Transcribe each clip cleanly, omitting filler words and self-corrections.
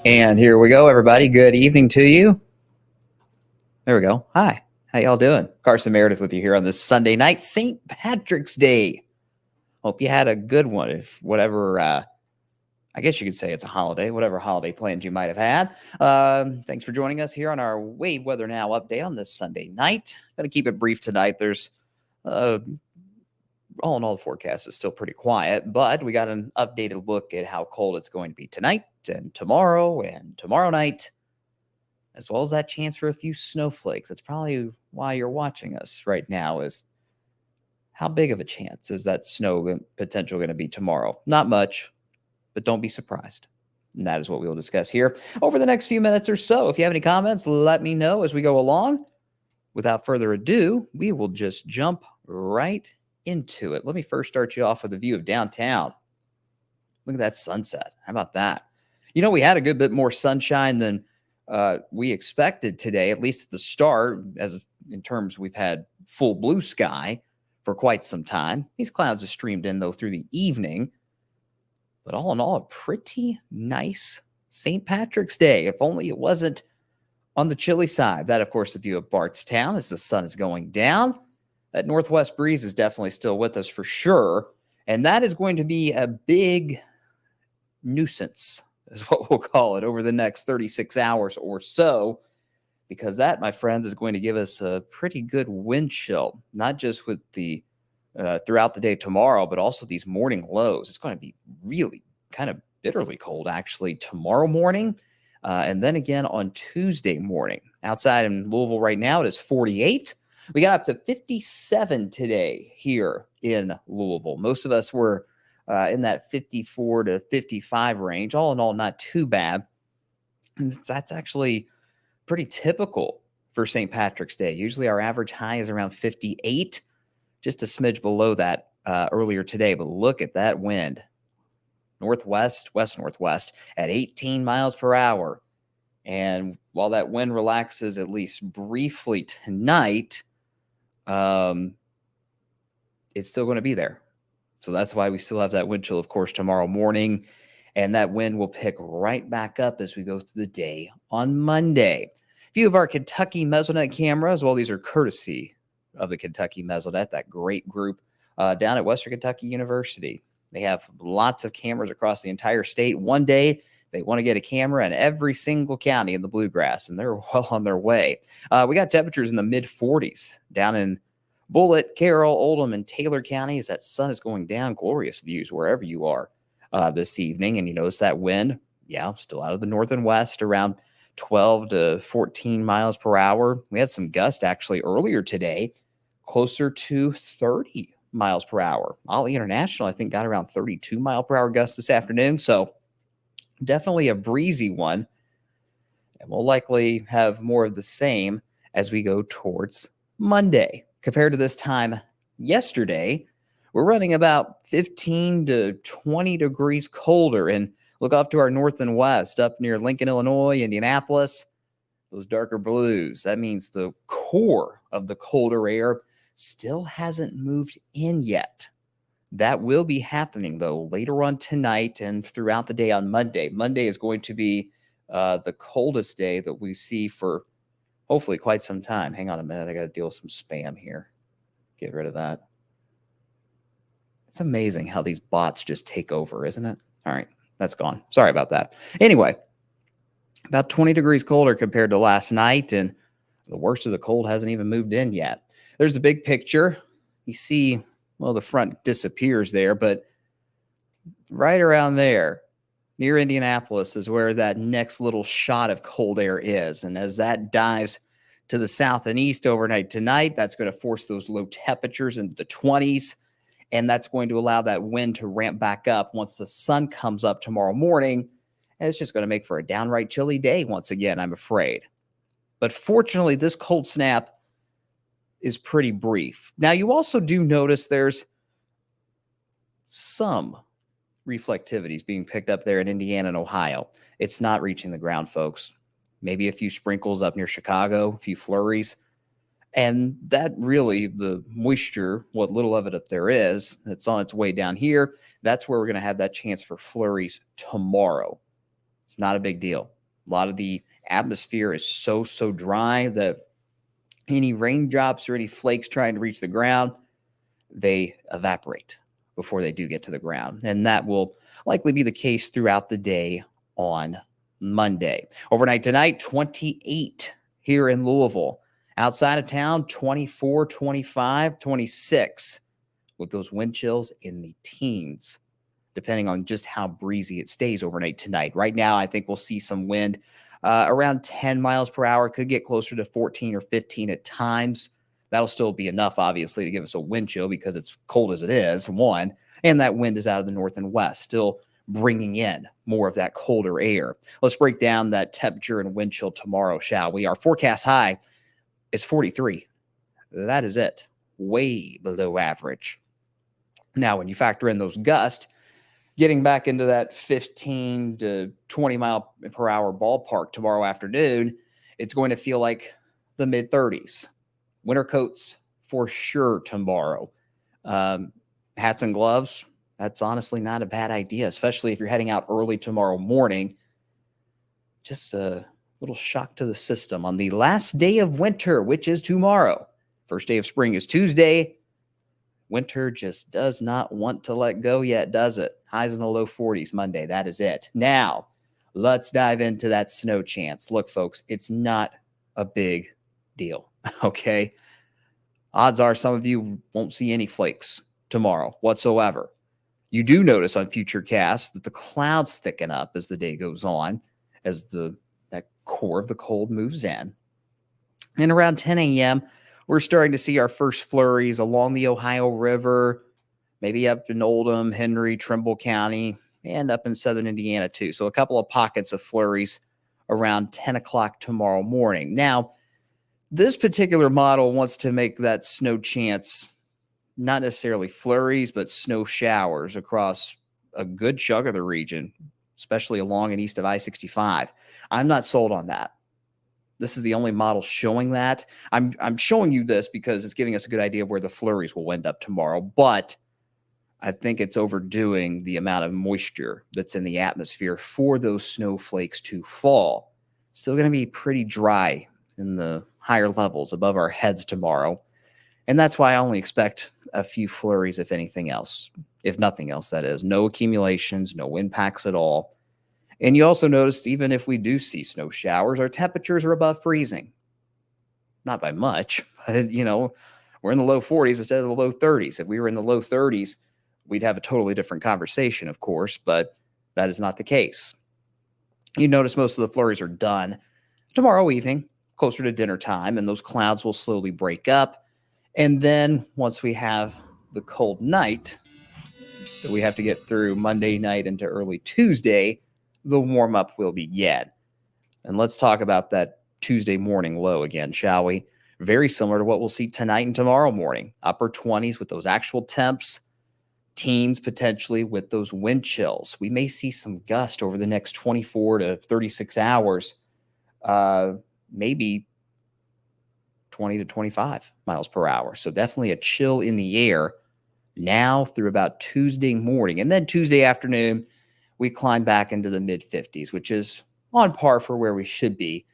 And here we go, everybody. Good evening to you. There we go. Hi. How y'all doing? Carson Meredith with you here on this Sunday night, St. Patrick's Day. Hope you had a good one. If whatever, I guess you could say it's a holiday, whatever holiday plans you might have had. Thanks for joining us here on our Wave Weather Now update on this Sunday night. Going to keep it brief tonight. There's all in all, the forecast is still pretty quiet, but we got an updated look at how cold it's going to be tonight and tomorrow night, as well as that chance for a few snowflakes. That's probably why you're watching us right now, is how big of a chance is that snow potential going to be tomorrow? Not much, but don't be surprised. And that is what we will discuss here over the next few minutes or so. If you have any comments, let me know as we go along. Without further ado, we will just jump right into it. Let me first start you off with a view of downtown. Look at that sunset. How about that? You know, we had a good bit more sunshine than we expected today, at least at the start, as in terms we've had full blue sky for quite some time. These clouds have streamed in, though, through the evening. But all in all, a pretty nice St. Patrick's Day, if only it wasn't on the chilly side. That, of course, the view of Bardstown as the sun is going down. That northwest breeze is definitely still with us for sure. And that is going to be a big nuisance, is what we'll call it, over the next 36 hours or so, because that, my friends, is going to give us a pretty good wind chill, not just with the throughout the day tomorrow, but also these morning lows. It's going to be really kind of bitterly cold, actually, tomorrow morning. And then again on Tuesday morning. Outside in Louisville right now, it is 48. We got up to 57 today here in Louisville. Most of us were in that 54 to 55 range. All in all, not too bad. And that's actually pretty typical for St. Patrick's Day. Usually our average high is around 58, just a smidge below that earlier today. But look at that wind. Northwest, west-northwest at 18 miles per hour. And while that wind relaxes at least briefly tonight, it's still going to be there. So that's why we still have that wind chill, of course, tomorrow morning. And that wind will pick right back up as we go through the day on Monday. A few of our Kentucky Mesonet cameras, well, these are courtesy of the Kentucky Mesonet, that great group down at Western Kentucky University. They have lots of cameras across the entire state. One day, they want to get a camera in every single county in the Bluegrass, and they're well on their way. We got temperatures in the mid-40s down in Bullitt, Carroll, Oldham, and Taylor counties. That sun is going down. Glorious views wherever you are this evening. And you notice that wind, still out of the north and west, around 12 to 14 miles per hour. We had some gust actually earlier today, closer to 30 miles per hour. Ollie International, I think, got around 32 mile per hour gusts this afternoon. So definitely a breezy one. And we'll likely have more of the same as we go towards Monday. Compared to this time yesterday, we're running about 15 to 20 degrees colder. And look off to our north and west, up near Lincoln, Illinois, Indianapolis, those darker blues. That means the core of the colder air still hasn't moved in yet. That will be happening, though, later on tonight and throughout the day on Monday. Monday is going to be the coldest day that we see for hopefully quite some time. Hang on a minute. I got to deal with some spam here. Get rid of that. It's amazing how these bots just take over, isn't it? All right, that's gone. Sorry about that. Anyway, about 20 degrees colder compared to last night, and the worst of the cold hasn't even moved in yet. There's the big picture. You see, well, the front disappears there, but right around there, near Indianapolis, is where that next little shot of cold air is. And as that dives to the south and east overnight tonight, that's going to force those low temperatures into the 20s. And that's going to allow that wind to ramp back up once the sun comes up tomorrow morning. And it's just going to make for a downright chilly day once again, I'm afraid. But fortunately, this cold snap is pretty brief. Now, you also do notice there's some reflectivities being picked up there in Indiana and Ohio. It's not reaching the ground, folks. Maybe a few sprinkles up near Chicago, a few flurries. And that really, the moisture, what little of it up there is, that's on its way down here. That's where we're going to have that chance for flurries tomorrow. It's not a big deal. A lot of the atmosphere is so dry that any raindrops or any flakes trying to reach the ground, they evaporate before they do get to the ground. And that will likely be the case throughout the day on Monday. Overnight tonight, 28 here in Louisville. Outside of town, 24, 25, 26, with those wind chills in the teens, depending on just how breezy it stays overnight tonight. Right now, I think we'll see some wind around 10 miles per hour. Could get closer to 14 or 15 at times. That'll still be enough, obviously, to give us a wind chill because it's cold as it is, one, and that wind is out of the north and west, still bringing in more of that colder air. Let's break down that temperature and wind chill tomorrow, shall we? Our forecast high is 43. That is it. Way below average. Now, when you factor in those gusts, getting back into that 15 to 20 mile per hour ballpark tomorrow afternoon, it's going to feel like the mid 30s. Winter coats for sure tomorrow. Hats and gloves, that's honestly not a bad idea, especially if you're heading out early tomorrow morning. Just a little shock to the system on the last day of winter, which is tomorrow. First day of spring is Tuesday. Winter just does not want to let go yet, does it? Highs in the low 40s Monday. That is it. Now, let's dive into that snow chance. Look, folks, it's not a big deal, okay? Odds are some of you won't see any flakes tomorrow whatsoever. You do notice on future casts that the clouds thicken up as the day goes on, as that core of the cold moves in. And around 10 a.m., we're starting to see our first flurries along the Ohio River, maybe up in Oldham, Henry, Trimble County, and up in southern Indiana too. So a couple of pockets of flurries around 10 o'clock tomorrow morning. Now, this particular model wants to make that snow chance not necessarily flurries, but snow showers across a good chunk of the region, especially along and east of I-65. I'm not sold on that. This is the only model showing that. I'm showing you this because it's giving us a good idea of where the flurries will end up tomorrow, but I think it's overdoing the amount of moisture that's in the atmosphere for those snowflakes to fall. Still going to be pretty dry in the higher levels above our heads tomorrow, and that's why I only expect a few flurries, if anything else. If nothing else, that is. No accumulations, no impacts at all. And you also notice, even if we do see snow showers, our temperatures are above freezing. Not by much, but, we're in the low 40s instead of the low 30s. If we were in the low 30s, we'd have a totally different conversation, of course, but that is not the case. You notice most of the flurries are done tomorrow evening, closer to dinner time, and those clouds will slowly break up. And then once we have the cold night that we have to get through Monday night into early Tuesday, the warm-up will begin. And let's talk about that Tuesday morning low again, shall we? Very similar to what we'll see tonight and tomorrow morning. Upper 20s with those actual temps, teens potentially with those wind chills. We may see some gust over the next 24 to 36 hours, maybe 20 to 25 miles per hour. So definitely a chill in the air now through about Tuesday morning. And then Tuesday afternoon, we climb back into the mid 50s, which is on par for where we should be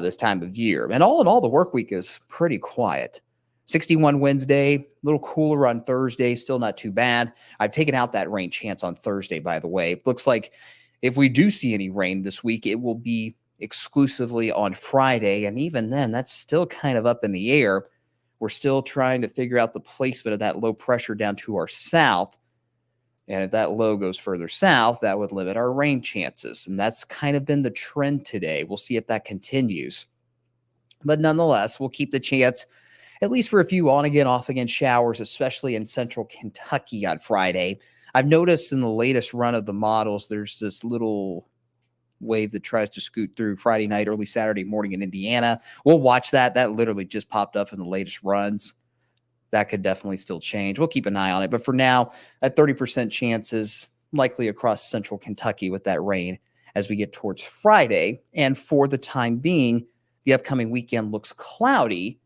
this time of year. And all in all, the work week is pretty quiet. 61 Wednesday, a little cooler on Thursday, still not too bad. I've taken out that rain chance on Thursday, by the way. It looks like if we do see any rain this week, it will be exclusively on Friday. And even then, that's still kind of up in the air. We're still trying to figure out the placement of that low pressure down to our south. And if that low goes further south, that would limit our rain chances. And that's kind of been the trend today. We'll see if that continues. But nonetheless, we'll keep the chance, at least for a few on again, off again showers, especially in central Kentucky on Friday. I've noticed in the latest run of the models, there's this little wave that tries to scoot through Friday night, early Saturday morning in Indiana. We'll watch that. That literally just popped up in the latest runs. That could definitely still change. We'll keep an eye on it. But for now, that 30% chance is likely across central Kentucky with that rain as we get towards Friday. And for the time being, the upcoming weekend looks cloudy,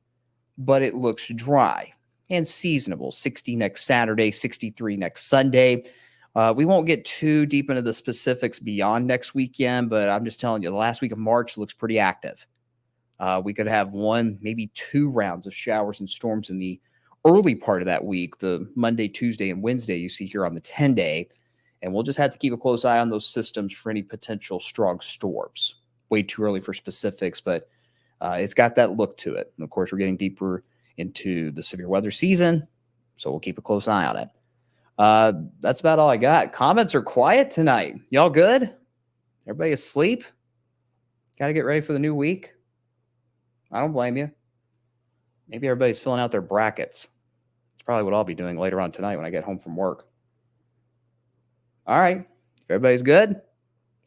but it looks dry and seasonable. 60 next Saturday, 63 next Sunday. We won't get too deep into the specifics beyond next weekend, but I'm just telling you, the last week of March looks pretty active. We could have one, maybe two rounds of showers and storms in the early part of that week, the Monday, Tuesday, and Wednesday you see here on the 10-day. And we'll just have to keep a close eye on those systems for any potential strong storms. Way too early for specifics, but it's got that look to it. And of course, we're getting deeper into the severe weather season, so we'll keep a close eye on it. That's about all I got. Comments are quiet tonight. Y'all good? Everybody asleep? Got to get ready for the new week? I don't blame you. Maybe everybody's filling out their brackets. It's probably what I'll be doing later on tonight when I get home from work. All right. If everybody's good,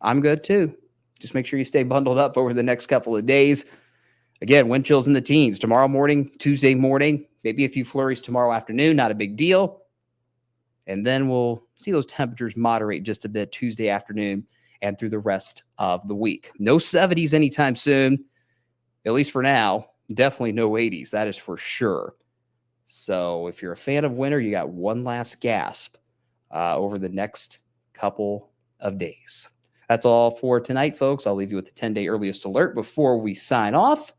I'm good too. Just make sure you stay bundled up over the next couple of days. Again, wind chills in the teens. Tomorrow morning, Tuesday morning, maybe a few flurries tomorrow afternoon. Not a big deal. And then we'll see those temperatures moderate just a bit Tuesday afternoon and through the rest of the week. No 70s anytime soon, at least for now. Definitely no 80s, that is for sure. So if you're a fan of winter, you got one last gasp over the next couple of days. That's all for tonight, folks. I'll leave you with the 10-day earliest alert before we sign off.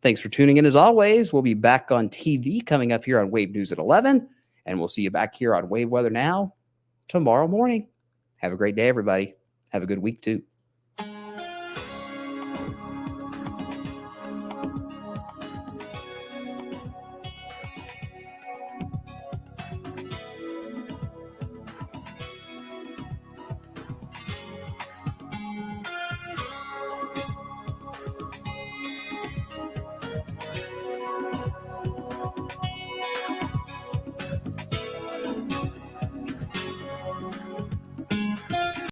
Thanks for tuning in as always. We'll be back on TV coming up here on Wave News at 11, and we'll see you back here on Wave Weather Now tomorrow morning. Have a great day, everybody. Have a good week, too.